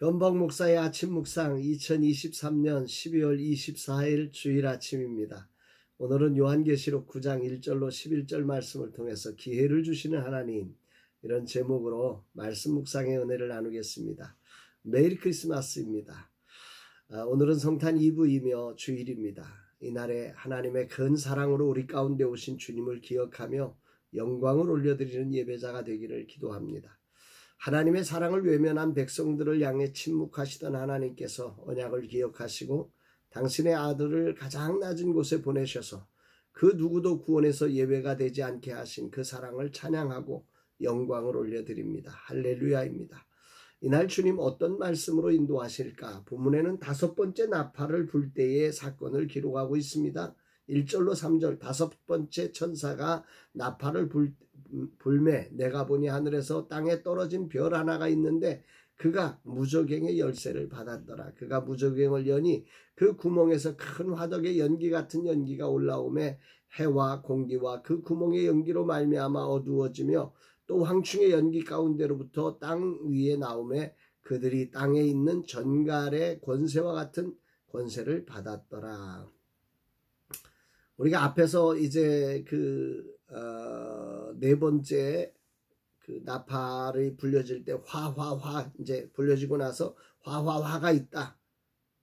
건복 목사의 아침 묵상 2023년 12월 24일 주일 아침입니다. 오늘은 요한계시록 9장 1절로 11절 말씀을 통해서 기회를 주시는 하나님, 이런 제목으로 말씀 묵상의 은혜를 나누겠습니다. 메리 크리스마스입니다. 오늘은 성탄 2부이며 주일입니다. 이날에 하나님의 큰 사랑으로 우리 가운데 오신 주님을 기억하며 영광을 올려드리는 예배자가 되기를 기도합니다. 하나님의 사랑을 외면한 백성들을 향해 침묵하시던 하나님께서 언약을 기억하시고 당신의 아들을 가장 낮은 곳에 보내셔서 그 누구도 구원에서 예외가 되지 않게 하신 그 사랑을 찬양하고 영광을 올려드립니다. 할렐루야입니다. 이날 주님 어떤 말씀으로 인도하실까? 본문에는 5번째 나팔을 불 때의 사건을 기록하고 있습니다. 1절로 3절, 5번째 천사가 나팔을 불매 내가 보니 하늘에서 땅에 떨어진 별 하나가 있는데 그가 무저갱의 열쇠를 받았더라. 그가 무저갱을 여니 그 구멍에서 큰 화덕의 연기 같은 연기가 올라오매 해와 공기와 그 구멍의 연기로 말미암아 어두워지며 또 황충의 연기 가운데로부터 땅 위에 나오매 그들이 땅에 있는 전갈의 권세와 같은 권세를 받았더라. 우리가 앞에서 이제 네 번째 그 나팔이 불려질 때 화화화 이제 불려지고 나서 화화화가 있다.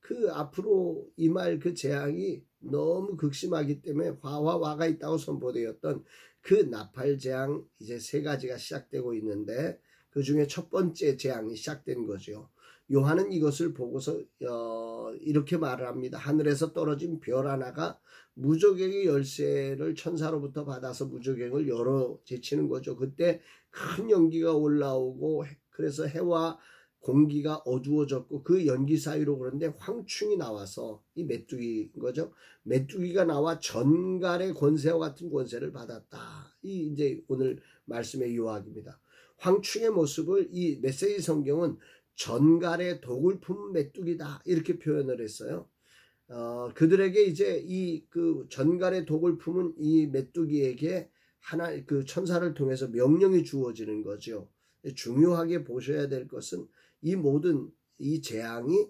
그 앞으로 임할 그 재앙이 너무 극심하기 때문에 화화화가 있다고 선포되었던 그 나팔 재앙 이제 3가지가 시작되고 있는데 그 중에 첫 번째 재앙이 시작된 거죠. 요한은 이것을 보고서 이렇게 말을 합니다. 하늘에서 떨어진 별 하나가 무저갱의 열쇠를 천사로부터 받아서 무저갱을 열어 제치는 거죠. 그때 큰 연기가 올라오고 그래서 해와 공기가 어두워졌고 그 연기 사이로 그런데 황충이 나와서 이 메뚜기인 거죠. 메뚜기가 나와 전갈의 권세와 같은 권세를 받았다. 이 이제 오늘 말씀의 요약입니다. 황충의 모습을 이 메시지 성경은 전갈의 독을 품은 메뚜기다 이렇게 표현을 했어요. 그들에게 이제 이 그 전갈의 독을 품은 이 메뚜기에게 그 천사를 통해서 명령이 주어지는 거죠. 중요하게 보셔야 될 것은 이 모든 이 재앙이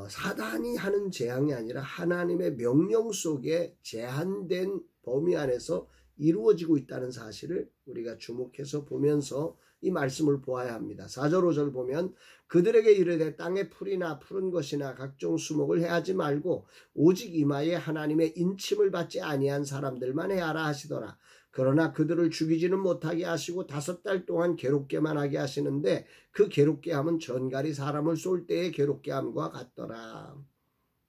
사단이 하는 재앙이 아니라 하나님의 명령 속에 제한된 범위 안에서 이루어지고 있다는 사실을 우리가 주목해서 보면서 이 말씀을 보아야 합니다. 4절 5절 보면 그들에게 이르되 땅의 풀이나 푸른 것이나 각종 수목을 해하지 말고 오직 이마에 하나님의 인침을 받지 아니한 사람들만 해하라 하시더라. 그러나 그들을 죽이지는 못하게 하시고 5달 동안 괴롭게만 하게 하시는데 그 괴롭게 함은 전갈이 사람을 쏠 때의 괴롭게 함과 같더라.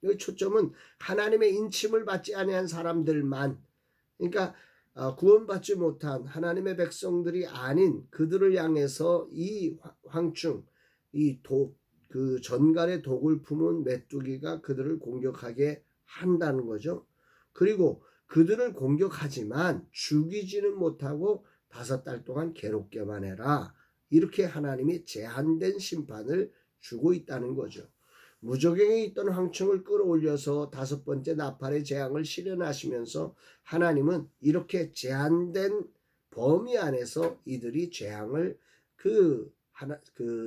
여기 초점은 하나님의 인침을 받지 아니한 사람들만, 그러니까 구원받지 못한 하나님의 백성들이 아닌 그들을 향해서 이 황충, 그 전갈의 독을 품은 메뚜기가 그들을 공격하게 한다는 거죠. 그리고 그들을 공격하지만 죽이지는 못하고 5달 동안 괴롭게만 해라. 이렇게 하나님이 제한된 심판을 주고 있다는 거죠. 무저갱에 있던 황충을 끌어올려서 5번째 나팔의 재앙을 실현하시면서 하나님은 이렇게 제한된 범위 안에서 이들이 재앙을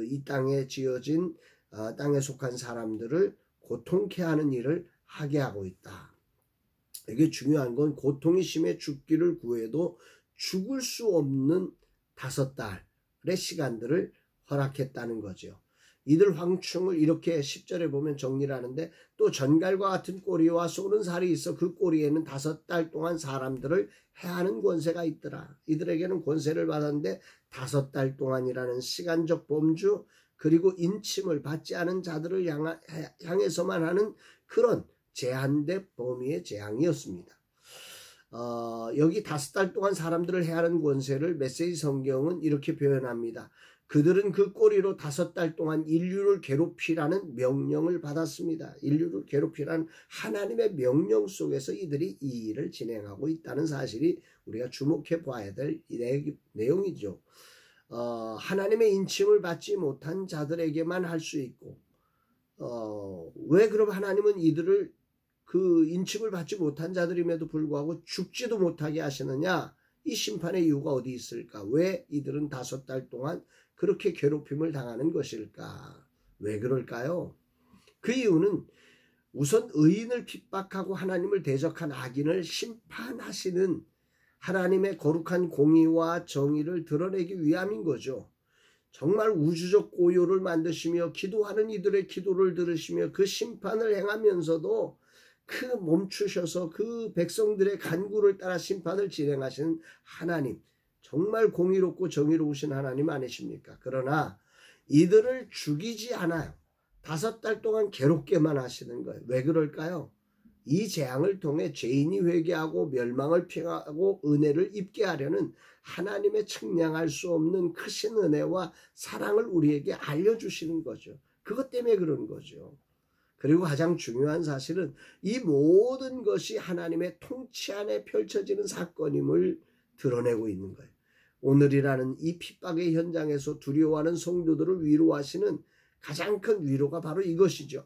이 땅에 지어진 땅에 속한 사람들을 고통케 하는 일을 하게 하고 있다. 이게 중요한 건 고통이 심해 죽기를 구해도 죽을 수 없는 5달의 시간들을 허락했다는 거죠. 이들 황충을 이렇게 10절에 보면 정리를 하는데 또 전갈과 같은 꼬리와 쏘는 살이 있어 그 꼬리에는 5달 동안 사람들을 해하는 권세가 있더라. 이들에게는 권세를 받았는데 5달 동안이라는 시간적 범주 그리고 인침을 받지 않은 자들을 향해서만 하는 그런 제한된 범위의 재앙이었습니다. 여기 5달 동안 사람들을 해하는 권세를 메시지 성경은 이렇게 표현합니다. 그들은 그 꼬리로 5달 동안 인류를 괴롭히라는 명령을 받았습니다. 인류를 괴롭히라는 하나님의 명령 속에서 이들이 이 일을 진행하고 있다는 사실이 우리가 주목해 봐야 될 내용이죠. 하나님의 인침을 받지 못한 자들에게만 할 수 있고 왜 그럼 하나님은 이들을 그 인침을 받지 못한 자들임에도 불구하고 죽지도 못하게 하시느냐? 이 심판의 이유가 어디 있을까? 왜 이들은 5달 동안 그렇게 괴롭힘을 당하는 것일까? 왜 그럴까요? 그 이유는 우선 의인을 핍박하고 하나님을 대적한 악인을 심판하시는 하나님의 거룩한 공의와 정의를 드러내기 위함인 거죠. 정말 우주적 고요를 만드시며 기도하는 이들의 기도를 들으시며 그 심판을 행하면서도 그 멈추셔서 그 백성들의 간구를 따라 심판을 진행하시는 하나님, 정말 공의롭고 정의로우신 하나님 아니십니까? 그러나 이들을 죽이지 않아요. 5달 동안 괴롭게만 하시는 거예요. 왜 그럴까요? 이 재앙을 통해 죄인이 회개하고 멸망을 피하고 은혜를 입게 하려는 하나님의 측량할 수 없는 크신 은혜와 사랑을 우리에게 알려주시는 거죠. 그것 때문에 그런 거죠. 그리고 가장 중요한 사실은 이 모든 것이 하나님의 통치 안에 펼쳐지는 사건임을 드러내고 있는 거예요. 오늘이라는 이 핍박의 현장에서 두려워하는 성도들을 위로하시는 가장 큰 위로가 바로 이것이죠.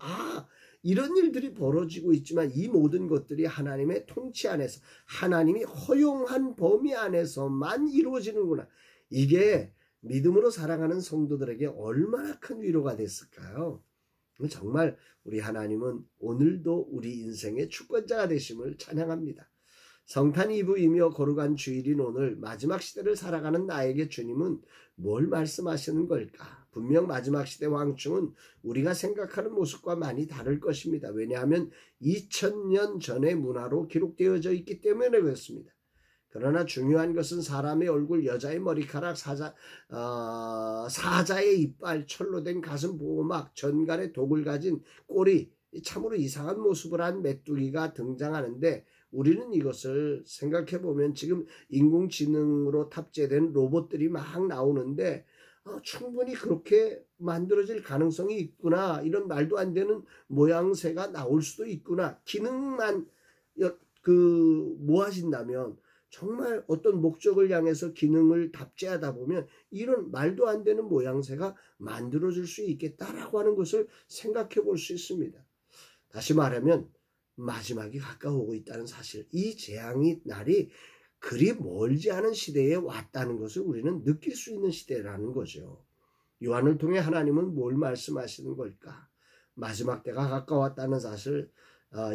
이런 일들이 벌어지고 있지만 이 모든 것들이 하나님의 통치 안에서, 하나님이 허용한 범위 안에서만 이루어지는구나. 이게 믿음으로 살아가는 성도들에게 얼마나 큰 위로가 됐을까요? 정말 우리 하나님은 오늘도 우리 인생의 주권자가 되심을 찬양합니다. 성탄 이브이며 거룩한 주일인 오늘 마지막 시대를 살아가는 나에게 주님은 뭘 말씀하시는 걸까? 분명 마지막 시대 왕충은 우리가 생각하는 모습과 많이 다를 것입니다. 왜냐하면 2000년 전의 문화로 기록되어져 있기 때문에 그렇습니다. 그러나 중요한 것은 사람의 얼굴, 여자의 머리카락, 사자의 이빨, 철로 된 가슴 보호막, 전갈의 독을 가진 꼬리, 참으로 이상한 모습을 한 메뚜기가 등장하는데 우리는 이것을 생각해보면 지금 인공지능으로 탑재된 로봇들이 막 나오는데 충분히 그렇게 만들어질 가능성이 있구나. 이런 말도 안 되는 모양새가 나올 수도 있구나. 기능만 모아진다면 정말 어떤 목적을 향해서 기능을 답제하다 보면 이런 말도 안 되는 모양새가 만들어질 수 있겠다라고 하는 것을 생각해 볼 수 있습니다. 다시 말하면 마지막이 가까워오고 있다는 사실, 이 재앙의 날이 그리 멀지 않은 시대에 왔다는 것을 우리는 느낄 수 있는 시대라는 거죠. 요한을 통해 하나님은 뭘 말씀하시는 걸까? 마지막 때가 가까웠다는 사실,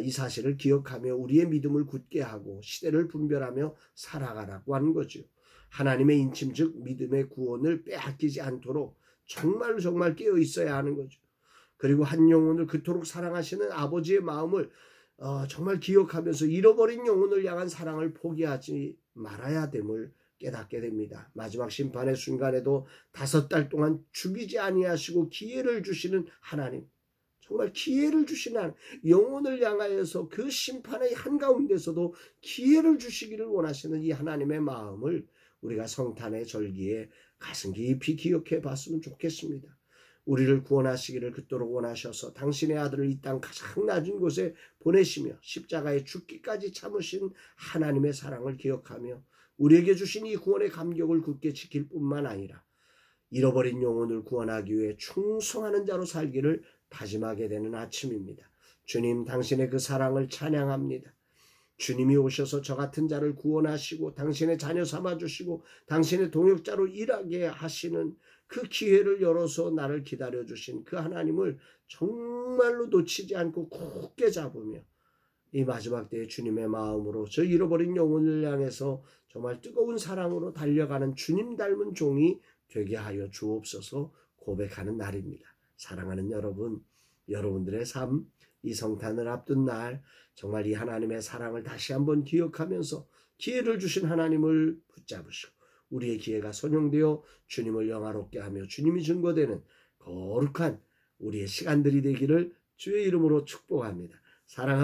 이 사실을 기억하며 우리의 믿음을 굳게 하고 시대를 분별하며 살아가라고 하는 거죠. 하나님의 인침 즉 믿음의 구원을 빼앗기지 않도록 정말 깨어 있어야 하는 거죠. 그리고 한 영혼을 그토록 사랑하시는 아버지의 마음을 정말 기억하면서 잃어버린 영혼을 향한 사랑을 포기하지 말아야 됨을 깨닫게 됩니다. 마지막 심판의 순간에도 5달 동안 죽이지 아니하시고 기회를 주시는 하나님, 정말 기회를 주시는 하나님, 영혼을 향하여서 그 심판의 한가운데서도 기회를 주시기를 원하시는 이 하나님의 마음을 우리가 성탄의 절기에 가슴 깊이 기억해 봤으면 좋겠습니다. 우리를 구원하시기를 그토록 원하셔서 당신의 아들을 이 땅 가장 낮은 곳에 보내시며 십자가에 죽기까지 참으신 하나님의 사랑을 기억하며 우리에게 주신 이 구원의 감격을 굳게 지킬 뿐만 아니라 잃어버린 영혼을 구원하기 위해 충성하는 자로 살기를 다짐하게 되는 아침입니다. 주님, 당신의 그 사랑을 찬양합니다. 주님이 오셔서 저 같은 자를 구원하시고 당신의 자녀 삼아주시고 당신의 동역자로 일하게 하시는 그 기회를 열어서 나를 기다려주신 그 하나님을 정말로 놓치지 않고 굳게 잡으며 이 마지막 때의 주님의 마음으로 저 잃어버린 영혼을 향해서 정말 뜨거운 사랑으로 달려가는 주님 닮은 종이 되게 하여 주옵소서 고백하는 날입니다. 사랑하는 여러분, 여러분들의 삶, 이 성탄을 앞둔 날 정말 이 하나님의 사랑을 다시 한번 기억하면서 기회를 주신 하나님을 붙잡으시고 우리의 기회가 선용되어 주님을 영화롭게 하며 주님이 증거되는 거룩한 우리의 시간들이 되기를 주의 이름으로 축복합니다. 사랑합니다.